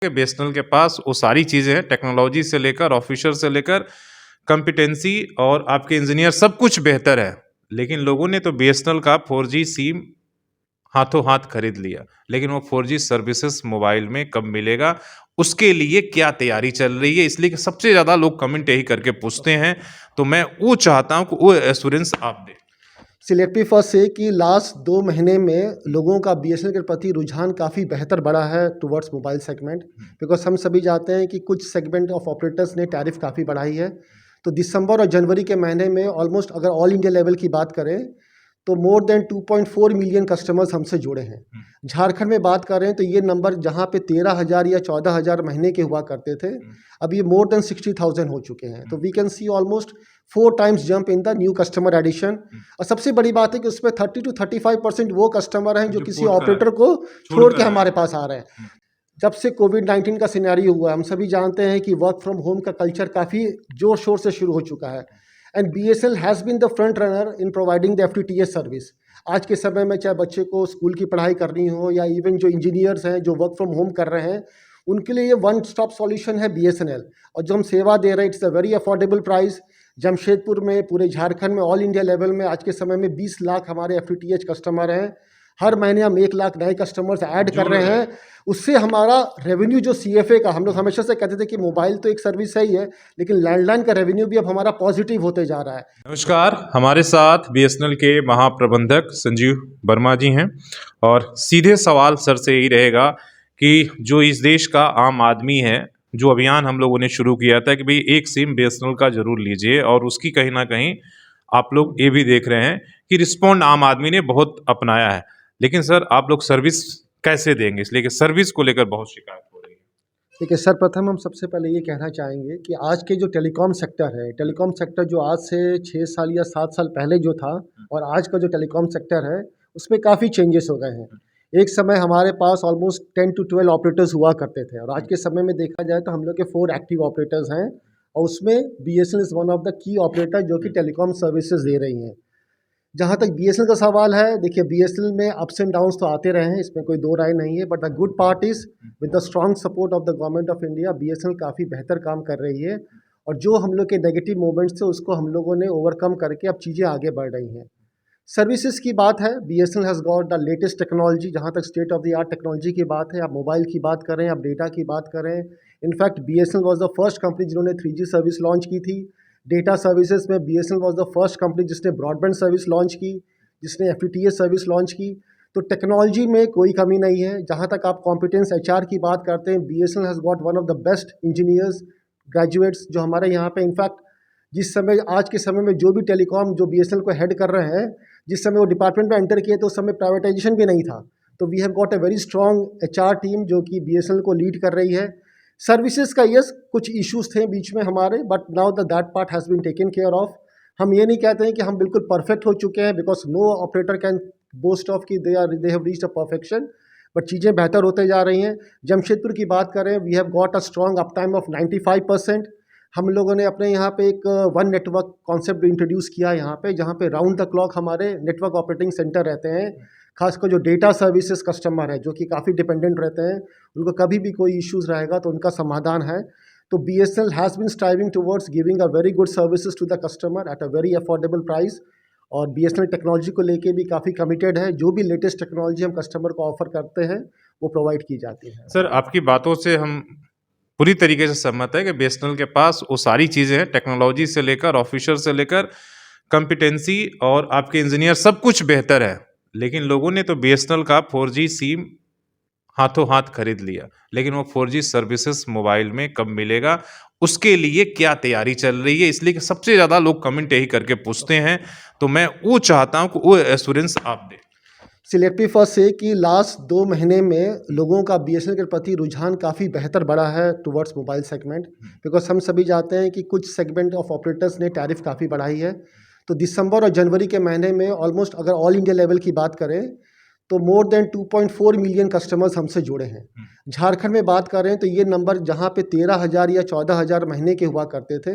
कि बीएसएनएल के पास वो सारी चीज़ें हैं, टेक्नोलॉजी से लेकर ऑफिसर से लेकर कॉम्पिटेंसी और आपके इंजीनियर सब कुछ बेहतर है। लेकिन लोगों ने तो बीएसएनएल का 4G सिम हाथों हाथ खरीद लिया। लेकिन वो 4G सर्विसेज़ मोबाइल में कब मिलेगा? उसके लिए क्या तैयारी चल रही है? इसलिए कि सबसे ज़्यादा लोग कमेंट यही करके पूछते हैं, तो मैं वो चाहता हूँ कि वो एश्योरेंस आप दें। लेट मी फर्स्ट से कि लास्ट 2 महीने में लोगों का बीएसएनएल के प्रति रुझान काफ़ी बेहतर बढ़ा है टुवर्ड्स मोबाइल सेगमेंट, बिकॉज हम सभी जानते हैं कि कुछ सेगमेंट ऑफ ऑपरेटर्स ने टैरिफ काफ़ी बढ़ाई है। तो दिसंबर और जनवरी के महीने में ऑलमोस्ट अगर ऑल इंडिया लेवल की बात करें तो मोर देन 2.4 मिलियन कस्टमर्स हमसे जुड़े हैं। झारखंड में बात करें तो ये नंबर जहाँ पे 13,000 या 14,000 महीने के हुआ करते थे, अब ये मोर देन 60,000 हो चुके हैं। तो we can see almost 4 times jump in the new customer addition. और सबसे बड़ी बात है कि उसमें 30 to 35% वो कस्टमर हैं जो किसी ऑपरेटर को छोड़ के हमारे पास आ रहे हैं। जब से कोविड-19 का सिनेरियो हुआ, हम सभी जानते हैं कि वर्क फ्रॉम होम का कल्चर काफ़ी जोर शोर से शुरू हो चुका है, and BSNL has been the front runner in providing the FTTH service. आज के समय में चाहे बच्चे को स्कूल की पढ़ाई करनी हो या इवन जो इंजीनियर्स हैं जो वर्क फ्रॉम होम कर रहे हैं, उनके लिए ये वन स्टॉप सॉल्यूशन है बीएसएनएल। और जो हम सेवा दे रहे हैं, it's a very affordable price. Jamshedpur में, पूरे झारखंड में, ऑल इंडिया लेवल में आज के समय में 20 लाख हमारे एफटीटीएच कस्टमर हैं। हर महीने हम 1 लाख नए कस्टमर्स ऐड कर रहे हैं। उससे हमारा रेवेन्यू जो सीएफए का, हम लोग हमेशा से कहते थे कि मोबाइल तो एक सर्विस है ही है, लेकिन लैंडलाइन का रेवेन्यू भी अब हमारा पॉजिटिव होते जा रहा है। नमस्कार, हमारे साथ बीएसएनएल के महाप्रबंधक संजीव वर्मा जी हैं और सीधे सवाल सर से यही रहेगा कि जो इस देश का आम आदमी है, जो अभियान हम लोगों ने शुरू किया था कि भाई एक सिम बीएसएनएल का ज़रूर लीजिए, और उसकी कहीं न कहीं आप लोग ये भी देख रहे हैं कि रिस्पॉन्ड आम आदमी ने बहुत अपनाया है। लेकिन सर आप लोग सर्विस कैसे देंगे? इसलिए कि सर्विस को लेकर बहुत शिकायत हो रही है। देखिए, सर्वप्रथम हम सबसे पहले ये कहना चाहेंगे कि आज के जो टेलीकॉम सेक्टर है, टेलीकॉम सेक्टर जो आज से 6 साल या 7 साल पहले जो था और आज का जो टेलीकॉम सेक्टर है, उसमें काफ़ी चेंजेस हो गए हैं। एक समय हमारे पास ऑलमोस्ट 10 to 12 ऑपरेटर्स हुआ करते थे, और आज के समय में देखा जाए तो हम लोग के 4 एक्टिव ऑपरेटर्स हैं, और उसमें BSNL is one of the key operator जो कि टेलीकॉम सर्विसेज दे रही हैं। जहाँ तक बीएसएनएल का सवाल है, देखिए बीएसएनएल में अप्स एंड डाउन्स तो आते रहे हैं, इसमें कोई दो राय नहीं है, but the good part is with the strong support of the government of India, BSNL काफ़ी बेहतर काम कर रही है, और जो हम लोग के नेगेटिव मोमेंट्स थे उसको हम लोगों ने ओवरकम करके अब चीज़ें आगे बढ़ रही हैं। सर्विसेज की बात है, BSNL has got the latest technology. जहाँ तक state of the art technology की बात है, आप मोबाइल की बात करें, आप डेटा की बात करें, in fact BSNL was the first company जिन्होंने 3G सर्विस लॉन्च की थी। डेटा सर्विसेज में BSNL was the first company जिसने ब्रॉडबैंड सर्विस लॉन्च की, जिसने एफटीटीएच सर्विस लॉन्च की। तो टेक्नोलॉजी में कोई कमी नहीं है। जहाँ तक आप कॉम्पिटेंस एचआर की बात करते हैं, BSNL has got one of the best engineers, graduates जो हमारे यहाँ पे, इनफैक्ट जिस समय, आज के समय में जो भी टेलीकॉम जो बीएसएनएल को हेड कर रहे हैं, जिस समय वो डिपार्टमेंट में एंटर किए तो उस समय प्राइवेटाइजेशन भी नहीं था। तो we have got a very strong HR team जो कि बीएसएनएल को लीड कर रही है। सर्विसेज का यस कुछ इश्यूज थे बीच में हमारे, but now that part has been taken care of. हम ये नहीं कहते हैं कि हम बिल्कुल परफेक्ट हो चुके हैं, because no operator can boast of कि they have reached a perfection, but चीज़ें बेहतर होते जा रही हैं। जमशेदपुर की बात करें, we have got a strong uptime of 95%। हम लोगों ने अपने यहाँ पे एक वन नेटवर्क कॉन्सेप्ट इंट्रोड्यूस किया है यहाँ पे, जहाँ पे राउंड द क्लॉक हमारे नेटवर्क ऑपरेटिंग सेंटर रहते हैं। खासकर जो डेटा सर्विसेज कस्टमर है जो कि काफ़ी डिपेंडेंट रहते हैं, उनको कभी भी कोई इश्यूज़ रहेगा तो उनका समाधान है। तो BSNL has been striving towards giving a very good services to the customer at a very affordable price, और बीएसएनएल टेक्नोलॉजी को लेके भी काफ़ी कमिटेड है। जो भी लेटेस्ट टेक्नोलॉजी हम कस्टमर को ऑफर करते हैं वो प्रोवाइड की जाती है। सर आपकी बातों से हम पूरी तरीके से सहमत है कि बीएसएनएल के पास वो सारी चीज़ें हैं, टेक्नोलॉजी से लेकर ऑफिसर से लेकर कॉम्पिटेंसी और आपके इंजीनियर सब कुछ बेहतर है। लेकिन लोगों ने तो बीएसएनएल का 4G सिम हाथों हाथ खरीद लिया। लेकिन वो 4G सर्विसेज मोबाइल में कब मिलेगा? उसके लिए क्या तैयारी चल रही है? इसलिए कि सबसे ज़्यादा लोग कमेंट यही करके पूछते हैं, तो मैं वो चाहता हूँ कि वो एश्योरेंस आप दें। लेट मी फर्स्ट से कि लास्ट 2 महीने में लोगों का बीएसएनएल के प्रति रुझान काफ़ी बेहतर बढ़ा है टुवर्ड्स मोबाइल सेगमेंट, बिकॉज हम सभी जानते हैं कि कुछ सेगमेंट ऑफ ऑपरेटर्स ने टैरिफ काफ़ी बढ़ाई है। तो दिसंबर और जनवरी के महीने में ऑलमोस्ट अगर ऑल इंडिया लेवल की बात करें तो मोर देन 2.4 मिलियन कस्टमर्स हमसे जुड़े हैं। झारखंड में बात करें तो ये नंबर जहाँ पे 13,000 या 14,000 महीने के हुआ करते थे,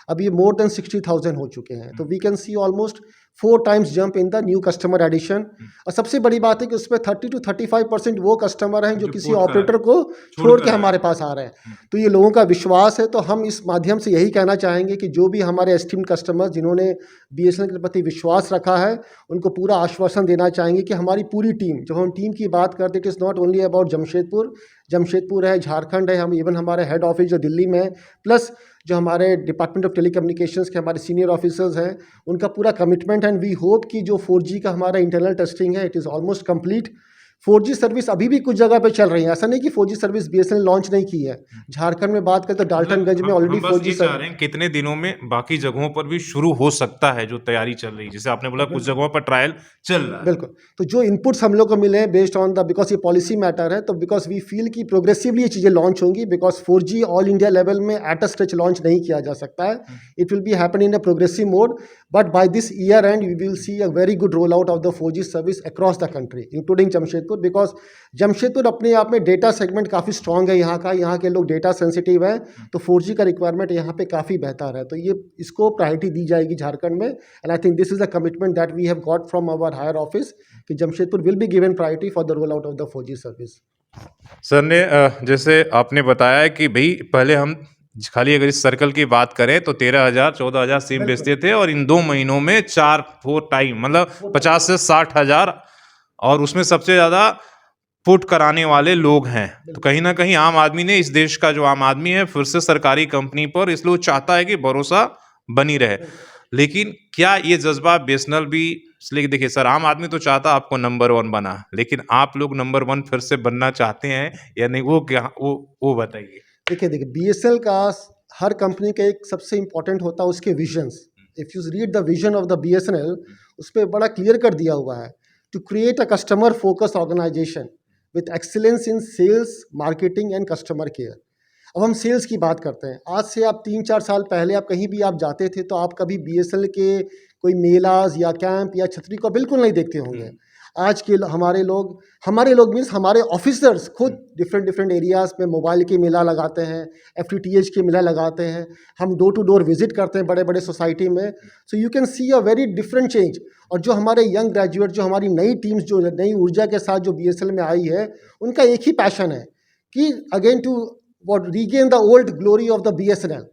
अब ये मोर देन 60,000 हो चुके हैं। तो we can see almost 4 times jump in the new customer addition. और सबसे बड़ी बात है कि उसमें 30 to 35% वो कस्टमर हैं जो जो किसी पोर्ट करा ऑपरेटर को छोड़ छोड़ के कर हमारे आए। पास आ रहे हैं। तो ये लोगों का विश्वास है। तो हम इस माध्यम से यही कहना चाहेंगे कि जो भी हमारे एस्टीम्ड कस्टमर्स जिन्होंने बीएसएनएल के प्रति विश्वास रखा है, उनको पूरा आश्वासन देना चाहेंगे कि हमारी पूरी टीम, जब हम टीम की बात करते हैं, it is not only about Jamshedpur है, झारखंड है, हम इवन हमारे हेड ऑफिस जो दिल्ली में है, प्लस जो हमारे डिपार्टमेंट ऑफ टेलीकम्युनिकेशंस के हमारे सीनियर ऑफिसर्स हैं, उनका पूरा कमिटमेंट है। एंड वी होप कि जो 4G का हमारा इंटरनल टेस्टिंग है, it is almost complete. 4G service अभी भी कुछ जगह पे चल रही है। ऐसा नहीं कि 4G सर्विस बीएसएनएल लॉन्च नहीं की है। झारखंड में बात करें तो मतलब डाल्टनगंज में हम ऑलरेडी बस 4G ये चाह रहे हैं कितने दिनों में बाकी जगहों पर भी शुरू हो सकता है जो तैयारी चल रही है, जैसे आपने बोला कुछ जगहों पर ट्रायल चल रहा है। बिल्कुल। तो जो इनपुट्स हम लोग को मिले हैं बेस्ड ऑन द, बिकॉज ये पॉलिसी मैटर है, तो बिकॉज वी फील कि प्रोग्रेसिवली ये चीज़ें लॉन्च होंगी, because 4G all India level में एट अ स्ट्रेच लॉन्च नहीं किया जा सकता है। It will be happen in a progressive mode, but by this year end we will see a very good roll out of the 4G service across the country including Jamshedpur. Because Jamshedpur अपने आप में data segment काफ़ी strong है यहाँ का, यहाँ के लोग डेटा सेंसिटिव हैं, तो 4G का रिक्वायरमेंट यहाँ पे काफ़ी बेहतर है। तो ये इसको प्रायोरिटी दी जाएगी झारखंड में। And I think this is the commitment that we have got from our higher office कि Jamshedpur will be given priority for the roll out of the 4G service. Sir ने जैसे आपने बताया कि भाई पहले हम खाली अगर इस सर्कल की बात करें तो 13,000 14,000 सिम बिल्कुल। बेचते थे और इन 2 महीनों में 4 टाइम मतलब 50 से 60,000, और उसमें सबसे ज़्यादा पुट कराने वाले लोग हैं। तो कहीं ना कहीं आम आदमी ने, इस देश का जो आम आदमी है, फिर से सरकारी कंपनी पर इसलिए वो चाहता है कि भरोसा बनी रहे। लेकिन क्या ये जज्बा बीएसएनएल भी, इसलिए देखिए सर, आम आदमी तो चाहता आपको नंबर 1 बना, लेकिन आप लोग नंबर 1 फिर से बनना चाहते हैं या नहीं, वो क्या, वो बताइए। देखिए बीएसएनएल का हर कंपनी का एक सबसे इंपॉर्टेंट होता है उसके visions. If you read the vision of the BSNL, उस पर बड़ा क्लियर कर दिया हुआ है, to create a customer focus organisation with excellence in sales, marketing and customer care. अब हम सेल्स की बात करते हैं। आज से आप 3-4 साल पहले आप कहीं भी आप जाते थे तो आप कभी बीएसएनएल के कोई मेलाज या कैंप या छतरी को बिल्कुल नहीं देखते होंगे। आज के हमारे लोग मीन्स हमारे ऑफिसर्स खुद डिफरेंट डिफरेंट एरियाज़ में मोबाइल के मेला लगाते हैं, एफटीटीएच के मेला लगाते हैं, हम डोर टू डोर विजिट करते हैं बड़े बड़े सोसाइटी में। So you can see a very different change. और जो हमारे यंग ग्रेजुएट, जो हमारी नई टीम्स जो नई ऊर्जा के साथ जो बीएसएनएल में आई है, उनका एक ही पैशन है कि again to regain the old glory of the BSNL.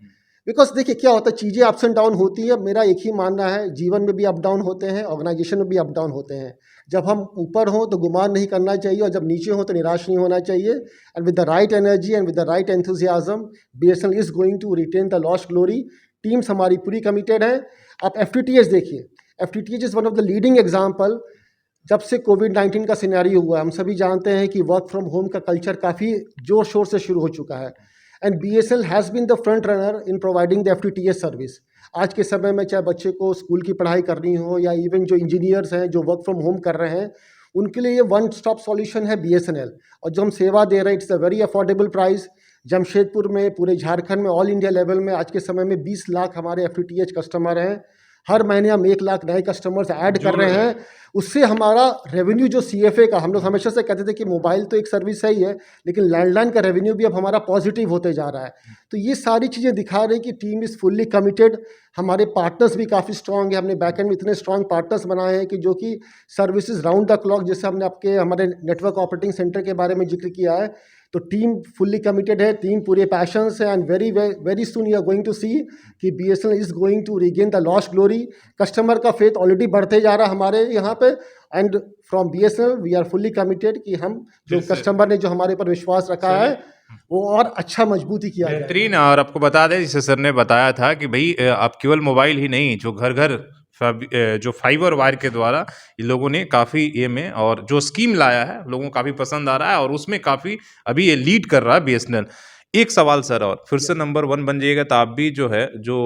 Because देखिए क्या होता है, चीज़ें अप्स एंड डाउन होती है। मेरा एक ही मानना है, जीवन में भी अप डाउन होते हैं, ऑर्गेनाइजेशन में भी अप डाउन होते हैं। जब हम ऊपर हों तो गुमान नहीं करना चाहिए, और जब नीचे हों तो निराश नहीं होना चाहिए। And with the right energy and with the right enthusiasm, BSNL is going to retain the lost glory. Teams हमारी पूरी कमिटेड है। आप एफटीटीएच देखिए, FTTH is one of the leading example. जब से कोविड-19 का सिनेरियो हुआ, हम सभी जानते हैं कि वर्क फ्रॉम होम का कल्चर काफ़ी जोर शोर से शुरू हो चुका है। And BSNL has been the front runner in providing the FTTH service. आज के समय में चाहे बच्चे को स्कूल की पढ़ाई करनी हो, या इवन जो इंजीनियर्स हैं जो वर्क फ्रॉम होम कर रहे हैं, उनके लिए ये वन स्टॉप सॉल्यूशन है बीएसएनएल। और जो हम सेवा दे रहे हैं, it's a very affordable price. Jamshedpur में, पूरे झारखंड में, ऑल इंडिया लेवल में आज के समय में 20 लाख हमारे एफटीटीएच कस्टमर हैं। हर महीने हम 1 लाख नए कस्टमर्स ऐड कर रहे हैं। उससे हमारा रेवेन्यू जो सीएफए का, हम लोग हमेशा से कहते थे कि मोबाइल तो एक सर्विस है ही है, लेकिन लैंडलाइन का रेवेन्यू भी अब हमारा पॉजिटिव होते जा रहा है। तो ये सारी चीज़ें दिखा रही कि टीम इज़ फुल्ली कमिटेड। हमारे पार्टनर्स भी काफ़ी स्ट्रॉन्ग है। हमने बैकएंड में इतने स्ट्रॉन्ग पार्टनर्स बनाए हैं कि जो कि सर्विसेज राउंड द क्लॉक, जैसे हमने आपके हमारे नेटवर्क ऑपरेटिंग सेंटर के बारे में जिक्र किया है, तो टीम फुल्ली कमिटेड है, टीम पूरे पैशन से। And very soon you are going to see कि BSNL is going to regain the lost glory. Customer का फेथ ऑलरेडी बढ़ते जा रहा है हमारे यहाँ पे। And from BSNL we are fully committed कि हम जो कस्टमर ने जो हमारे ऊपर विश्वास रखा है, वो और अच्छा मजबूती किया जाए। बेहतरीन। और आपको बता दें, जैसे सर ने बताया था कि भाई आप केवल मोबाइल ही नहीं, जो घर घर जो फाइबर वायर के द्वारा इन लोगों ने काफ़ी ये में, और जो स्कीम लाया है लोगों को काफ़ी पसंद आ रहा है, और उसमें काफ़ी अभी ये लीड कर रहा है बीएसएनएल। एक सवाल सर, और फिर से नंबर 1 बन जाइएगा तो आप भी जो है, जो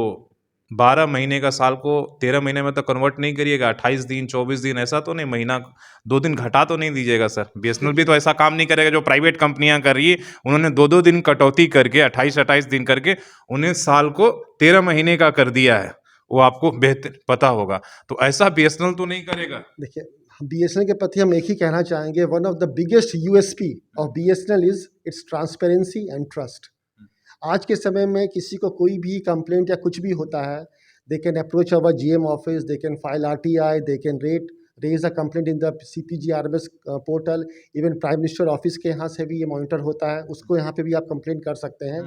12 महीने का साल को 13 महीने में तो कन्वर्ट नहीं करिएगा, 28 दिन 24 दिन ऐसा तो नहीं, महीना 2 दिन घटा तो नहीं दीजिएगा सर। बीएसएनएल भी तो ऐसा काम नहीं करेगा जो प्राइवेट कंपनियां कर रही है, उन्होंने 2-2 दिन कटौती करके 28-28 दिन करके उन्हें साल को 13 महीने का कर दिया है, वो आपको बेहतर पता होगा। तो ऐसा बीएसएनएल तो नहीं करेगा। देखिए बीएसएनएल के प्रति हम एक ही कहना चाहेंगे, one of the biggest USP of BSNL is it's transparency and trust. आज के समय में किसी को कोई भी कंप्लेंट या कुछ भी होता है, they can approach our GM office, they can file RTI, they can raise a complaint in the CPGRMS portal. Even prime minister office के यहाँ से भी ये मॉनिटर होता है, उसको यहाँ पे भी आप कंप्लेंट कर सकते हैं।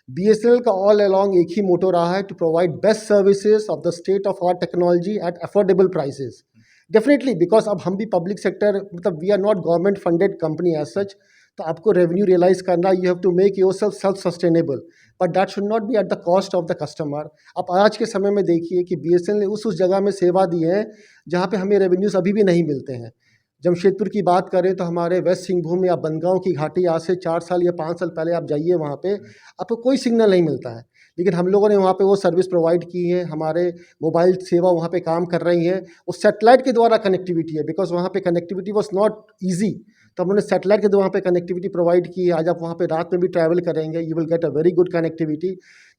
BSNL का ऑल अलॉन्ग एक ही मोटो रहा है, to provide best services of the state of art technology at affordable prices. Definitely, because अब हम भी पब्लिक सेक्टर, मतलब we are not government funded company as such, तो आपको रेवेन्यू रियलाइज करना, you have to make yourself self sustainable, but that should not be at the cost of the customer. आप आज के समय में देखिए कि BSNL ने उस जगह में सेवा दी है जहाँ पे हमें रेवेन्यूज़ अभी भी नहीं मिलते हैं। जमशेदपुर की बात करें तो हमारे वेस्ट सिंहभूम या बनगांव की घाटी, आज से 4 साल या 5 साल पहले आप जाइए वहाँ पे, आपको कोई सिग्नल नहीं मिलता है, लेकिन हम लोगों ने वहाँ पे वो सर्विस प्रोवाइड की है। हमारे मोबाइल सेवा वहाँ पे काम कर रही है, वो सैटेलाइट के द्वारा कनेक्टिविटी है, बिकॉज वहाँ पे कनेक्टिविटी वॉज नॉट ईजी, तो हमने सैटेलाइट के द्वारा पे कनेक्टिविटी प्रोवाइड की है। आज आप वहाँ पे रात में भी ट्रैवल करेंगे, you will get a very good connectivity.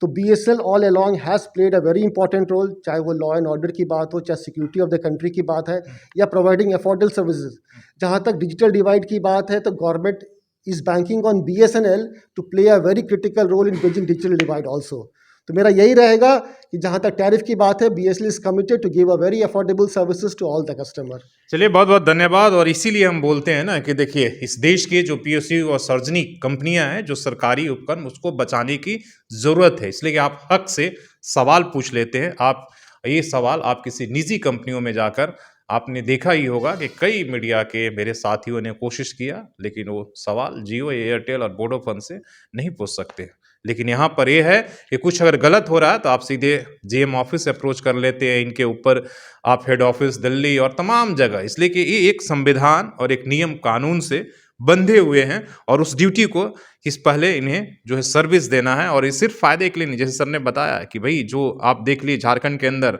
तो BSNL all along has played a very important role, चाहे वो लॉ एंड ऑर्डर की बात हो, चाहे सिक्योरिटी ऑफ द कंट्री की बात है, या प्रोवाइडिंग अफोर्डेबल सर्विसेज। जहाँ तक डिजिटल डिवाइड की बात है, तो government is banking on BSNL to play a very critical role in bridging digital divide also. तो मेरा यही रहेगा कि जहाँ तक टैरिफ की बात है, BSNL is committed to give a very affordable services to all the customer. चलिए, बहुत बहुत धन्यवाद। और इसीलिए हम बोलते हैं ना कि देखिए, इस देश के जो PSU और सार्वजनिक कंपनियां हैं, जो सरकारी उपक्रम, उसको बचाने की जरूरत है, इसलिए कि आप हक से सवाल पूछ लेते हैं। आप ये सवाल आप किसी निजी कंपनियों में जाकर, आपने देखा ही होगा कि कई मीडिया के मेरे साथियों ने कोशिश किया, लेकिन वो सवाल जियो, एयरटेल और वोडाफोन से नहीं पूछ सकते। लेकिन यहाँ पर यह है कि कुछ अगर गलत हो रहा है तो आप सीधे GM ऑफिस से अप्रोच कर लेते हैं। इनके ऊपर आप हेड ऑफिस दिल्ली और तमाम जगह, इसलिए कि ये एक संविधान और एक नियम कानून से बंधे हुए हैं, और उस ड्यूटी को इस पहले इन्हें जो है सर्विस देना है। और ये सिर्फ फायदे के लिए नहीं, जैसे सर ने बताया कि भाई, जो आप देख लीजिए झारखंड के अंदर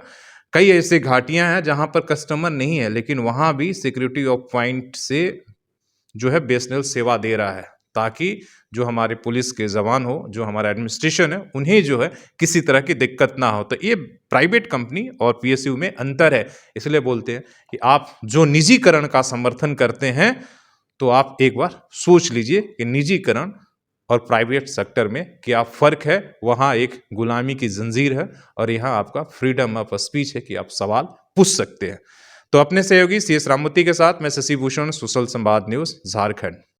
कई ऐसी घाटियां हैं जहां पर कस्टमर नहीं है, लेकिन वहां भी सिक्योरिटी ऑफ पॉइंट से जो है BSNL सेवा दे रहा है, ताकि जो हमारे पुलिस के जवान हो, जो हमारा एडमिनिस्ट्रेशन है, उन्हें जो है किसी तरह की दिक्कत ना हो। तो ये प्राइवेट कंपनी और PSU में अंतर है। इसलिए बोलते हैं कि आप जो निजीकरण का समर्थन करते हैं, तो आप एक बार सोच लीजिए कि निजीकरण और प्राइवेट सेक्टर में क्या फर्क है। वहां एक गुलामी की जंजीर है, और यहाँ आपका फ्रीडम ऑफ स्पीच है कि आप सवाल पूछ सकते हैं। तो अपने सहयोगी CS राममूर्ति के साथ मैं शशि भूषण, सोशल संवाद न्यूज, झारखंड।